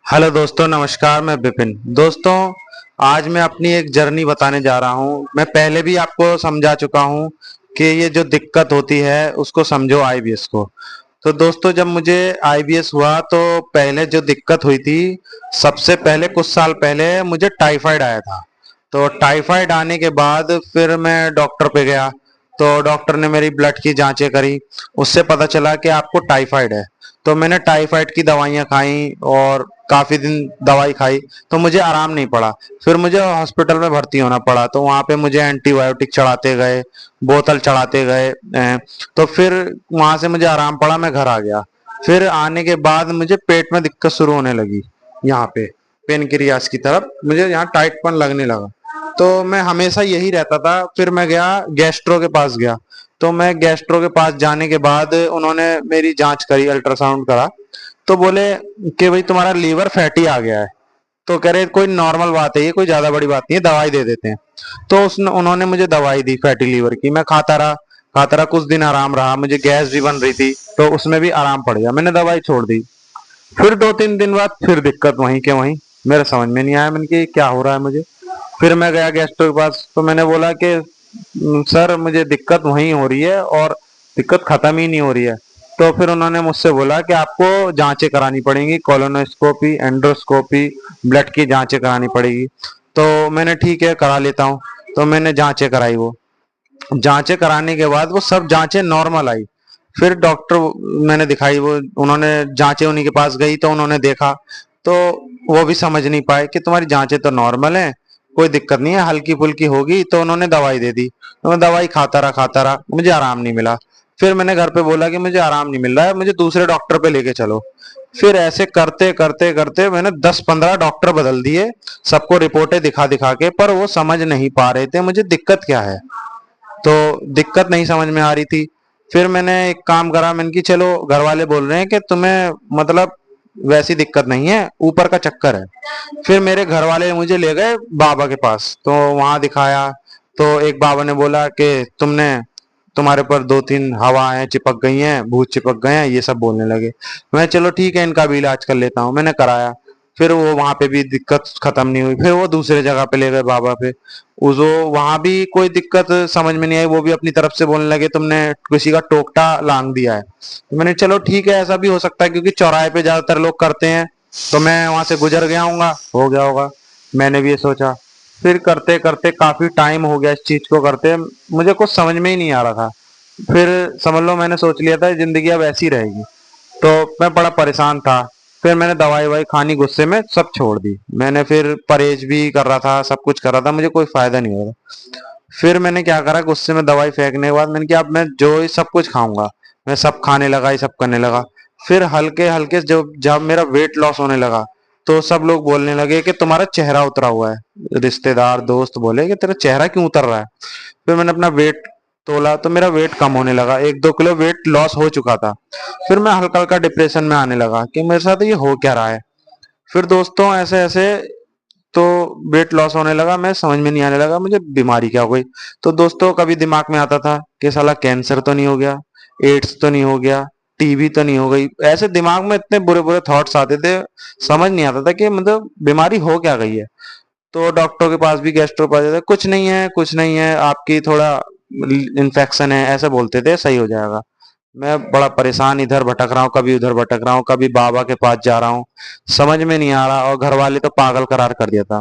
Hello दोस्तों, नमस्कार। मैं विपिन। दोस्तों, आज मैं अपनी एक जर्नी बताने जा रहा हूँ। मैं पहले भी आपको समझा चुका हूँ कि ये जो दिक्कत होती है उसको समझो, आईबीएस को। तो दोस्तों, जब मुझे आईबीएस हुआ तो पहले जो दिक्कत हुई थी, सबसे पहले कुछ साल पहले मुझे टाइफाइड आया था। तो टाइफाइड आने के बाद फिर मैं डॉक्टर पे गया। तो डॉक्टर ने मेरी ब्लड की जांचें करी। उससे पता चला कि आपको टाइफाइड है। तो मैंने टाइफाइड की दवाइयाँ खाई और काफी दिन दवाई खाई, तो मुझे आराम नहीं पड़ा। फिर मुझे हॉस्पिटल में भर्ती होना पड़ा। तो वहां पे मुझे एंटीबायोटिक चढ़ाते गए, बोतल चढ़ाते गए। तो फिर वहां से मुझे आराम पड़ा, मैं घर आ गया। फिर आने के बाद मुझे पेट में दिक्कत शुरू होने लगी। यहाँ पे पेनक्रियास की तरफ मुझे यहाँ टाइटपन लगने लगा। तो मैं हमेशा यही रहता था। फिर मैं गया, गैस्ट्रो के पास गया। तो मैं गैस्ट्रो के पास जाने के बाद उन्होंने मेरी जांच करी, अल्ट्रासाउंड करा। तो बोले कि भाई तुम्हारा लीवर फैटी आ गया है। तो कह रहे कोई नॉर्मल बात है, ये कोई ज्यादा बड़ी बात नहीं है, दवाई दे देते हैं। तो उन्होंने मुझे दवाई दी फैटी लीवर की। मैं खाता रहा कुछ दिन, आराम रहा। मुझे गैस भी बन रही थी, तो उसमें भी आराम पड़ गया, मैंने दवाई छोड़ दी। फिर 2-3 दिन बाद फिर दिक्कत वहीं के वहीं। मेरे समझ में नहीं आया, मैंने कि क्या हो रहा है मुझे। फिर मैं गया गेस्टो के पास। तो मैंने बोला कि सर, मुझे दिक्कत वहीं हो रही है और दिक्कत खत्म ही नहीं हो रही है। तो फिर उन्होंने मुझसे बोला कि आपको जांचें करानी पड़ेंगी, कोलोनोस्कोपी, एंडोस्कोपी, ब्लड की जांचें करानी पड़ेगी। तो मैंने ठीक है, करा लेता हूँ। तो मैंने जांचें कराई। वो जांचें कराने के बाद वो सब जांचें नॉर्मल आई। फिर डॉक्टर मैंने दिखाई, वो उन्होंने जांचें उन्हीं के पास गई तो उन्होंने देखा। तो वो भी समझ नहीं पाए कि तुम्हारी जांचें तो नॉर्मल हैं, कोई दिक्कत नहीं है, हल्की फुल्की होगी। तो उन्होंने दवाई दे दी। तो मैं दवाई खाता रहा, मुझे आराम नहीं मिला। फिर मैंने घर पे बोला कि मुझे आराम नहीं मिल रहा है, मुझे दूसरे डॉक्टर पे लेके चलो। फिर ऐसे करते करते करते मैंने 10-15 डॉक्टर बदल दिए, सबको रिपोर्टें दिखा दिखा के, पर वो समझ नहीं पा रहे थे मुझे दिक्कत क्या है। तो दिक्कत नहीं समझ में आ रही थी। फिर मैंने एक काम करा, मैंने कि चलो, घर वाले बोल रहे हैं कि तुम्हें मतलब वैसी दिक्कत नहीं है, ऊपर का चक्कर है। फिर मेरे घर वाले मुझे ले गए बाबा के पास, तो वहां दिखाया। तो एक बाबा ने बोला कि तुम्हारे पर 2-3 हवाएं चिपक गई हैं, भूत चिपक गए हैं, ये सब बोलने लगे। मैं चलो ठीक है, इनका भी इलाज कर लेता हूँ। मैंने कराया। फिर वो वहां पे भी दिक्कत खत्म नहीं हुई। फिर वो दूसरे जगह पे ले गए बाबा पे। उस वहां भी कोई दिक्कत समझ में नहीं आई। वो भी अपनी तरफ से बोलने लगे तुमने किसी का टोकटा लांग दिया है। तो मैंने चलो ठीक है, ऐसा भी हो सकता है, क्योंकि चौराहे पे ज्यादातर लोग करते हैं। तो मैं वहां से गुजर गया हूँगा, हो गया होगा, मैंने भी ये सोचा। फिर करते करते काफी टाइम हो गया इस चीज को करते, मुझे कुछ समझ में ही नहीं आ रहा था। फिर समझ लो मैंने सोच लिया था जिंदगी अब ऐसी रहेगी। तो मैं बड़ा परेशान था। फिर मैंने दवाई वाई खानी गुस्से में सब छोड़ दी। मैंने फिर परहेज भी कर रहा था, सब कुछ कर रहा था, मुझे कोई फायदा नहीं हो रहा। फिर मैंने क्या करा, गुस्से में दवाई फेंकने के बाद मैंने कहा अब मैं जो ये सब कुछ खाऊंगा। मैं सब खाने लगा, ये सब करने लगा। फिर हल्के हल्के जब जब मेरा वेट लॉस होने लगा, तो सब लोग बोलने लगे कि तुम्हारा चेहरा उतरा हुआ है। रिश्तेदार दोस्त बोले कि तेरा चेहरा क्यों उतर रहा है। फिर मैंने अपना वेट तोला तो मेरा वेट कम होने लगा, 1-2 किलो वेट लॉस हो चुका था। फिर मैं हल्का हल्का डिप्रेशन में आने लगा कि मेरे साथ ये हो क्या रहा है। फिर दोस्तों, ऐसे ऐसे तो वेट लॉस होने लगा, मैं समझ में नहीं आने लगा मुझे बीमारी क्या हो गई। तो दोस्तों, कभी दिमाग में आता था कि साला कैंसर तो नहीं हो गया, एड्स तो नहीं हो गया, टीबी तो नहीं हो गई। ऐसे दिमाग में इतने बुरे बुरे थॉट्स आते थे, समझ नहीं आता था कि मतलब बीमारी हो क्या गई है। तो डॉक्टर के पास भी, गैस्ट्रो पास जाते, कुछ नहीं है, कुछ नहीं है, आपकी थोड़ा इन्फेक्शन है, ऐसे बोलते थे, सही हो जाएगा। मैं बड़ा परेशान, इधर भटक रहा हूँ, कभी उधर भटक रहा हूँ, कभी बाबा के पास जा रहा हूँ, समझ में नहीं आ रहा। और घर वाले तो पागल करार कर दिया था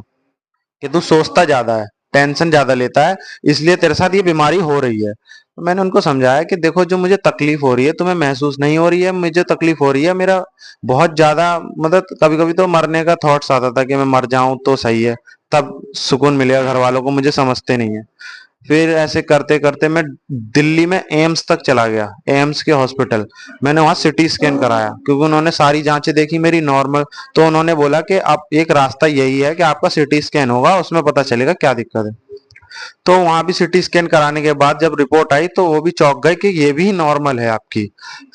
कि तू सोचता ज्यादा है, टेंशन ज्यादा लेता है, इसलिए तेरे साथ ये बीमारी हो रही है। तो मैंने उनको समझाया कि देखो, जो मुझे तकलीफ हो रही है तुम्हें महसूस नहीं हो रही है, मुझे तकलीफ हो रही है, मेरा बहुत ज्यादा, मतलब कभी कभी तो मरने का थॉट्स आता था कि मैं मर जाऊं तो सही है, तब सुकून मिलेगा घर वालों को, मुझे समझते नहीं है। फिर ऐसे करते करते मैं दिल्ली में एम्स तक चला गया, एम्स के हॉस्पिटल। मैंने वहां सिटी स्कैन कराया, क्योंकि उन्होंने सारी जांचें देखी मेरी नॉर्मल। तो उन्होंने बोला कि आप एक रास्ता यही है कि आपका सिटी स्कैन होगा, उसमें पता चलेगा क्या दिक्कत है। तो वहां भी सिटी स्कैन कराने के बाद जब रिपोर्ट आई तो वो भी चौंक गए कि ये भी नॉर्मल है आपकी।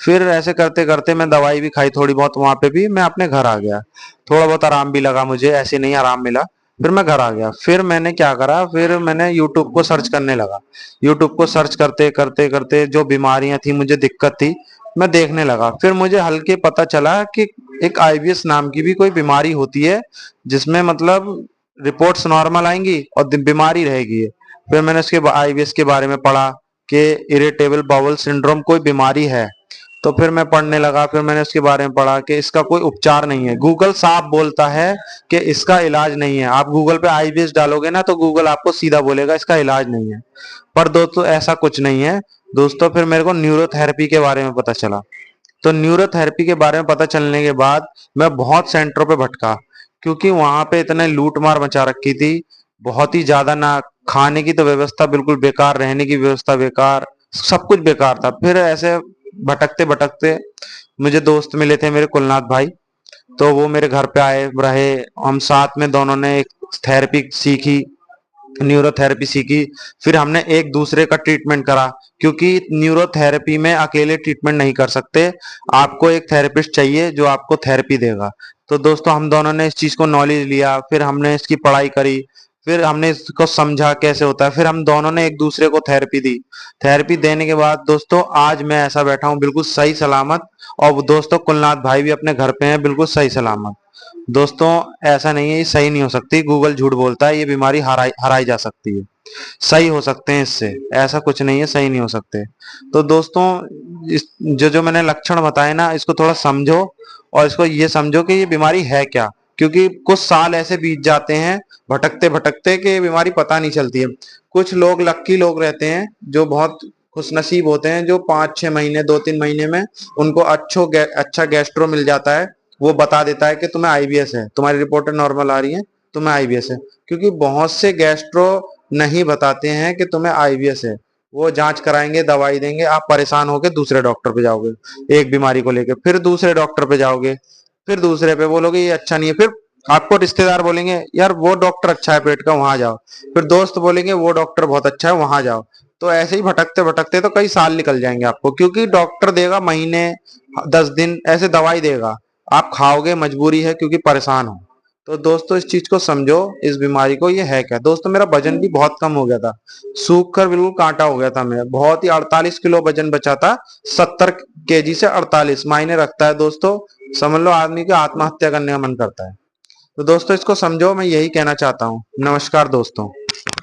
फिर ऐसे करते करते मैं दवाई भी खाई थोड़ी बहुत वहां पे भी, मैं अपने घर आ गया। थोड़ा बहुत आराम भी लगा मुझे, ऐसे नहीं आराम मिला। फिर मैं घर आ गया। फिर मैंने क्या करा, फिर मैंने यूट्यूब को सर्च करने लगा। यूट्यूब को सर्च करते करते करते जो बीमारियां थी, मुझे दिक्कत थी, मैं देखने लगा। फिर मुझे हल्के पता चला कि एक आईबीएस नाम की भी कोई बीमारी होती है, जिसमें मतलब रिपोर्ट्स नॉर्मल आएंगी और बीमारी रहेगी। फिर मैंने उसके आईबीएस के बारे में पढ़ा कि इरिटेबल बाउल सिंड्रोम कोई बीमारी है। तो फिर मैं पढ़ने लगा, फिर मैंने उसके बारे में पढ़ा कि इसका कोई उपचार नहीं है। गूगल साफ बोलता है कि इसका इलाज नहीं है। आप गूगल पे आईबीएस डालोगे ना तो गूगल आपको सीधा बोलेगा इसका इलाज नहीं है। पर दोस्तों ऐसा कुछ नहीं है। दोस्तों फिर मेरे को न्यूरोथेरेपी के बारे में पता चला। तो न्यूरोथेरेपी के बारे में पता चलने के बाद मैं बहुत सेंटरों पे भटका, क्योंकि वहां पे इतने लूट मार मचा रखी थी, बहुत ही ज्यादा। ना खाने की तो व्यवस्था बिल्कुल बेकार, रहने की व्यवस्था बेकार, सब कुछ बेकार था। फिर ऐसे भटकते भटकते मुझे दोस्त मिले थे मेरे, कुलनाथ भाई। तो वो मेरे घर पे आए रहे, हम साथ में दोनों ने एक थेरेपी सीखी, न्यूरोथेरेपी सीखी। फिर हमने एक दूसरे का ट्रीटमेंट करा, क्योंकि न्यूरोथेरेपी में अकेले ट्रीटमेंट नहीं कर सकते, आपको एक थेरेपिस्ट चाहिए जो आपको थेरेपी देगा। तो दोस्तों हम दोनों ने इस चीज को नॉलेज लिया, फिर हमने इसकी पढ़ाई करी, फिर हमने इसको समझा कैसे होता है, फिर हम दोनों ने एक दूसरे को थेरेपी दी। थेरेपी देने के बाद दोस्तों आज मैं ऐसा बैठा हूँ बिल्कुल सही सलामत। और दोस्तों कुलनाथ भाई भी अपने घर पे हैं बिल्कुल सही सलामत। दोस्तों ऐसा नहीं है, ये सही नहीं हो सकती, गूगल झूठ बोलता है, ये बीमारी हराई हराई जा सकती है। सही हो सकते हैं इससे, ऐसा कुछ नहीं है, सही नहीं हो सकते। तो दोस्तों इस जो जो मैंने लक्षण बताए ना, इसको थोड़ा समझो और इसको ये समझो कि ये बीमारी है क्या। क्योंकि कुछ साल ऐसे बीत जाते हैं भटकते भटकते कि ये बीमारी पता नहीं चलती है। कुछ लोग लक्की लोग रहते हैं जो बहुत खुशनसीब होते हैं, जो 5-6 महीने 2-3 महीने में उनको अच्छा गैस्ट्रो मिल जाता है। वो बता देता है कि तुम्हें आईबीएस है, तुम्हारी रिपोर्टें नॉर्मल आ रही है, तुम्हें आईबीएस है। क्योंकि बहुत से गैस्ट्रो नहीं बताते हैं कि तुम्हें आईबीएस है। वो जांच कराएंगे, दवाई देंगे, आप परेशान होकर दूसरे डॉक्टर पे जाओगे एक बीमारी को लेकर, फिर दूसरे डॉक्टर पे जाओगे, फिर दूसरे पे बोलोगे ये अच्छा नहीं है, फिर आपको रिश्तेदार बोलेंगे यार वो डॉक्टर अच्छा है पेट का, वहां जाओ, फिर दोस्त बोलेंगे वो डॉक्टर बहुत अच्छा है, वहां जाओ। तो ऐसे ही भटकते भटकते तो कई साल निकल जाएंगे आपको, क्योंकि डॉक्टर देगा महीने 10 दिन ऐसे दवाई देगा, आप खाओगे, मजबूरी है क्योंकि परेशान हो। तो दोस्तों इस चीज को समझो, इस बीमारी को, ये है क्या। दोस्तों मेरा वजन भी बहुत कम हो गया था, सूख कर बिल्कुल कांटा हो गया था मैं, बहुत ही 48 किलो वजन बचा था। 70 केजी से 48 मायने रखता है दोस्तों। समझ लो आदमी का आत्महत्या करने का मन करता है। तो दोस्तों इसको समझो, मैं यही कहना चाहता हूँ। नमस्कार दोस्तों।